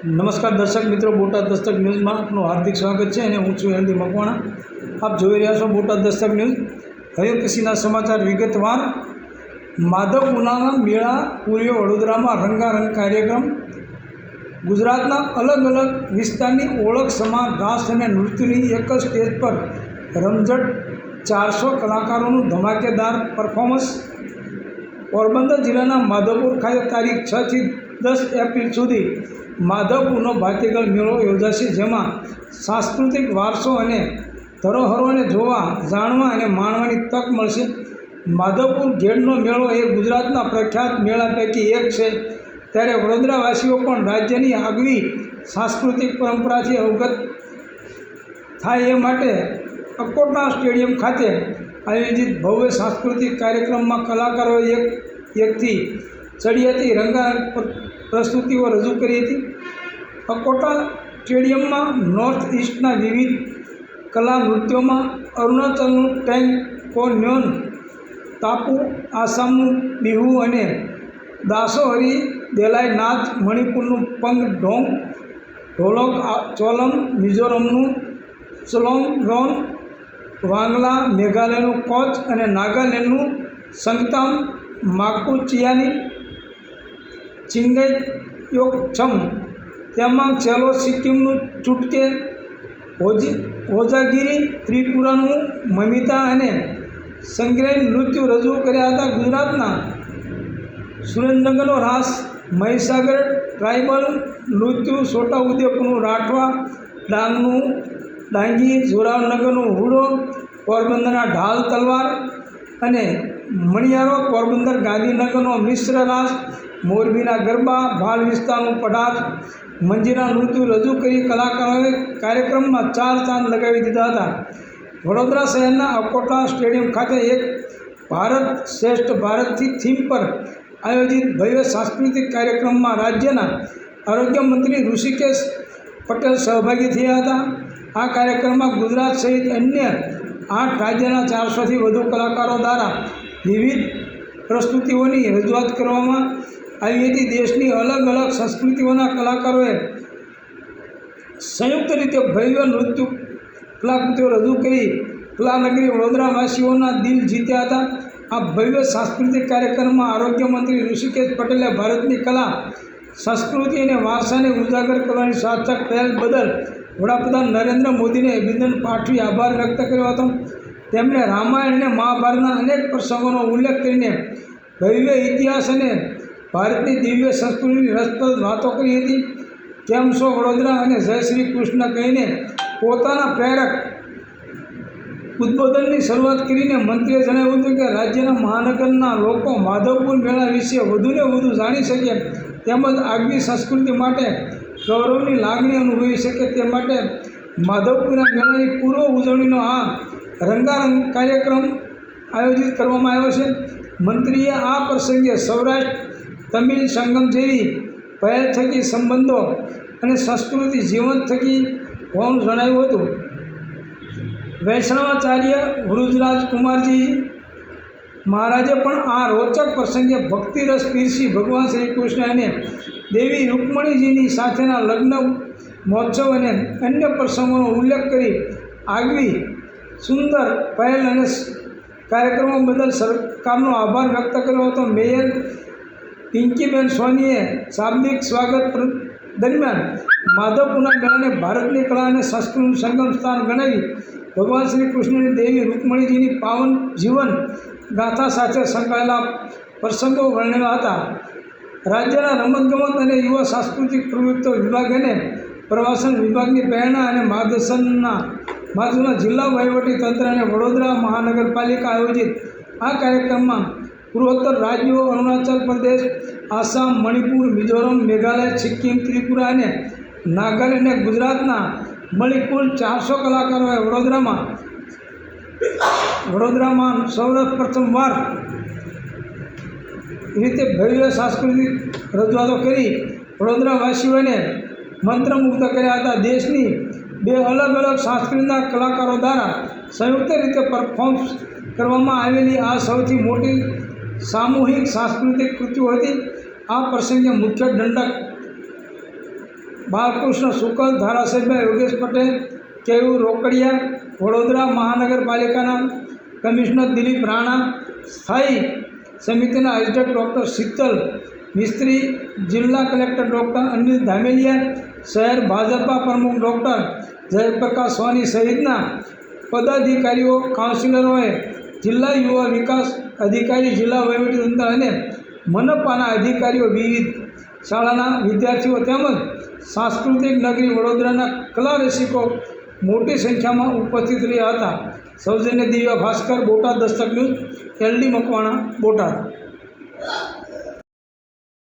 નમસ્કાર દર્શક મિત્રો, બોટાદ દસ્તક ન્યૂઝમાં આપનું હાર્દિક સ્વાગત છે અને હું છું હેલ્દી મકવાણા। આપ જોઈ રહ્યા છો બોટાદ દસ્તક ન્યૂઝ। હવે પછીના સમાચાર વિગતવાર। માધવપુરાના મેળા પૂર્યો વડોદરામાં રંગારંગ કાર્યક્રમ। ગુજરાતના અલગ અલગ વિસ્તારની ઓળખ સમાન રાસ અને નૃત્યની એક જ સ્ટેજ પર રમઝટ 400 કલાકારોનું ધમાકેદાર પરફોર્મન્સ। પોરબંદર જિલ્લાના માધવપુર ખાતે તારીખ 6 થી 10 એપ્રિલ સુધી માધવપુરનો ભાતીગળ મેળો યોજાશે, જેમાં સાંસ્કૃતિક વારસો અને ધરોહરોને જોવા, જાણવા અને માણવાની તક મળશે। માધવપુર ગેડનો મેળો એ ગુજરાતના પ્રખ્યાત મેળા પૈકી એક છે, ત્યારે વડોદરાવાસીઓ પણ રાજ્યની આગવી સાંસ્કૃતિક પરંપરાથી અવગત થાય એ માટે અકોટા સ્ટેડિયમ ખાતે આયોજિત ભવ્ય સાંસ્કૃતિક કાર્યક્રમમાં કલાકારોએ એકથી ચડિયાતી રંગારંગ પ્રસ્તુતિઓ રજૂ કરી હતી। અકોટા સ્ટેડિયમમાં નોર્થ ઇસ્ટના વિવિધ કલા નૃત્યોમાં અરુણાચલનું ટેંગકોન્યોન તાપુ, આસામનું બિહુ અને દાસોહરી દેલાઈ નાચ, મણિપુરનું પંગ ઢોંગ, ઢોલક ચોલમ, મિઝોરમનું ચલોમરોન, વાંગલા, મેઘાલયનું કોચ અને નાગાલેન્ડનું સંગતામ, માકુચિયાની ચિંગેયોકછમ, તેમાં ચેલો સિક્કિમનું ચુટકે, હોજાગીરી ત્રિપુરાનું મમિતા અને સંગ્રેન નૃત્યો રજૂ કર્યા હતા। ગુજરાતના સુરેન્દ્રનગરનો રાસ, મહીસાગર ટ્રાઇબલ નૃત્યો, છોટાઉદેપુરનું રાઠવા, ડાંગનું ડાંગી, જોરાવનગરનું હુડો, પોરબંદરના ઢાલ તલવાર અને મણિયારો, પોરબંદર ગાંધીનગરનો મિશ્ર રાસ, મોરબીના ગરબા, ભાલ વિસ્તારનું પઢાર, મંજીરા નૃત્યો રજૂ કરી કલાકારોએ કાર્યક્રમમાં 4 ચાંદ લગાવી દીધા હતા। વડોદરા શહેરના અકોટા સ્ટેડિયમ ખાતે એક ભારત શ્રેષ્ઠ ભારતની થીમ પર આયોજિત ભવ્ય સાંસ્કૃતિક કાર્યક્રમમાં રાજ્યના આરોગ્ય મંત્રી ઋષિકેશ પટેલ સહભાગી થયા હતા। આ કાર્યક્રમમાં ગુજરાત સહિત અન્ય 8 રાજ્યના 400થી વધુ કલાકારો દ્વારા વિવિધ પ્રસ્તુતિઓની રજૂઆત કરવામાં આવી હતી। દેશની અલગ અલગ સંસ્કૃતિઓના કલાકારોએ સંયુક્ત રીતે ભવ્ય નૃત્ય કલાકૃતિઓ રજૂ કરી કલાનગરી વડોદરાવાસીઓના દિલ જીત્યા હતા। આ ભવ્ય સાંસ્કૃતિક કાર્યક્રમમાં આરોગ્ય મંત્રી ઋષિકેશ પટેલે ભારતની કલા, સંસ્કૃતિ અને વારસાને ઉજાગર કરવાની સાર્થક પહેલ બદલ વડાપ્રધાન નરેન્દ્ર મોદીને અભિનંદન પાઠવી આભાર વ્યક્ત કર્યો હતો। તેમણે રામાયણ અને મહાભારતના અનેક પ્રસંગોનો ઉલ્લેખ કરીને ભવ્ય ઇતિહાસ અને ભારતની દિવ્ય સંસ્કૃતિની રસપ્રદ વાતો કરી હતી। કેમ છો વડોદરા અને જય શ્રી કૃષ્ણ કહીને પોતાના પ્રેરક ઉદ્બોધનની શરૂઆત કરીને મંત્રીએ જણાવ્યું હતું કે રાજ્યના મહાનગરના લોકો માધવપુર મેળા વિશે વધુને વધુ જાણી શકે તેમજ આગવી સંસ્કૃતિ માટે ગૌરવની લાગણી અનુભવી શકે તે માટે માધવપુરના મેળાની પૂર્વ ઉજવણીનો આ રંગારંગ કાર્યક્રમ આયોજિત કરવામાં આવ્યો છે। મંત્રીએ આ પ્રસંગે સૌરાષ્ટ્ર તમિલ સંગમ જેવી પહેલ થકી સંબંધો અને સંસ્કૃતિ જીવંત થકી હોવાનું જણાવ્યું હતું। વૈષ્ણવાચાર્ય વૃજરાજ કુમારજી મહારાજે પણ આ રોચક પ્રસંગે ભક્તિરસ પીરસી ભગવાન શ્રી કૃષ્ણ અને દેવી રૂકમણીજીની સાથેના લગ્ન મહોત્સવ અને અન્ય પ્રસંગોનો ઉલ્લેખ કરી આગવી સુંદર પહેલ અને કાર્યક્રમો બદલ સરકારનો આભાર વ્યક્ત કર્યો હતો। મેયર પિંકીબેન સોનીએ શાબ્દિક સ્વાગત દરમિયાન માધવપુરના મેળાને ભારતની કલા અને સંસ્કૃતિનું સંગમ સ્થાન ગણાવી ભગવાન શ્રી કૃષ્ણની દેવી રૂકમણીજીની પાવન જીવન ગાથા સાથે સંકળાયેલા પ્રસંગો વર્ણવ્યા હતા। રાજ્યના રમતગમત અને યુવા સાંસ્કૃતિક પ્રવૃત્તિઓ વિભાગ અને પ્રવાસન વિભાગની પ્રેરણા અને માર્ગદર્શનના જિલ્લા વહીવટી તંત્ર અને વડોદરા મહાનગરપાલિકા આયોજિત આ કાર્યક્રમમાં પૂર્વોત્તર રાજ્યો અરુણાચલ પ્રદેશ, આસામ, મણિપુર, મિઝોરમ, મેઘાલય, સિક્કિમ, ત્રિપુરા અને નાગાલેન્ડ અને ગુજરાતના મળી કુલ 400 કલાકારોએ વડોદરામાં સૌપ્રથમવાર રીતે ભવ્ય સાંસ્કૃતિક રજૂઆતો કરી વડોદરાવાસીઓને મંત્રમુગ્ધ કર્યા હતા। દેશની 2 અલગ અલગ સંસ્કૃતિના કલાકારો દ્વારા સંયુક્ત રીતે પરફોર્મ કરવામાં આવેલી આ સૌથી મોટી સામૂહિક સાંસ્કૃતિક કૃતિઓ હતી। આ પ્રસંગે મુખ્ય દંડક બાલકૃષ્ણ શુકલ, ધારાસભ્ય યોગેશ પટેલ, કેયુર રોકડિયા, વડોદરા મહાનગરપાલિકાના કમિશનર દિલીપ રાણા, સ્થાયી સમિતિના એજન્ટ ડૉક્ટર શીતલ મિસ્ત્રી, જિલ્લા કલેક્ટર ડૉક્ટર અનિલ ધામેલિયા, શહેર ભાજપા પ્રમુખ ડૉક્ટર જયપ્રકાશ સોની સહિતના પદાધિકારીઓ, કાઉન્સિલરોએ જિલ્લા યુવા વિકાસ અધિકારી, જિલ્લા વહીવટીતંત્ર અને મનપાના અધિકારીઓ, વિવિધ શાળાના વિદ્યાર્થીઓ તેમજ સાંસ્કૃતિક નગરી વડોદરાના કલા રસિકો મોટી સંખ્યામાં ઉપસ્થિત રહ્યા હતા. સૌજન્ય દિવ્યા ભાસ્કર, બોટાદ દસ્તક ન્યૂઝ, LD મકવાણા, બોટાદ.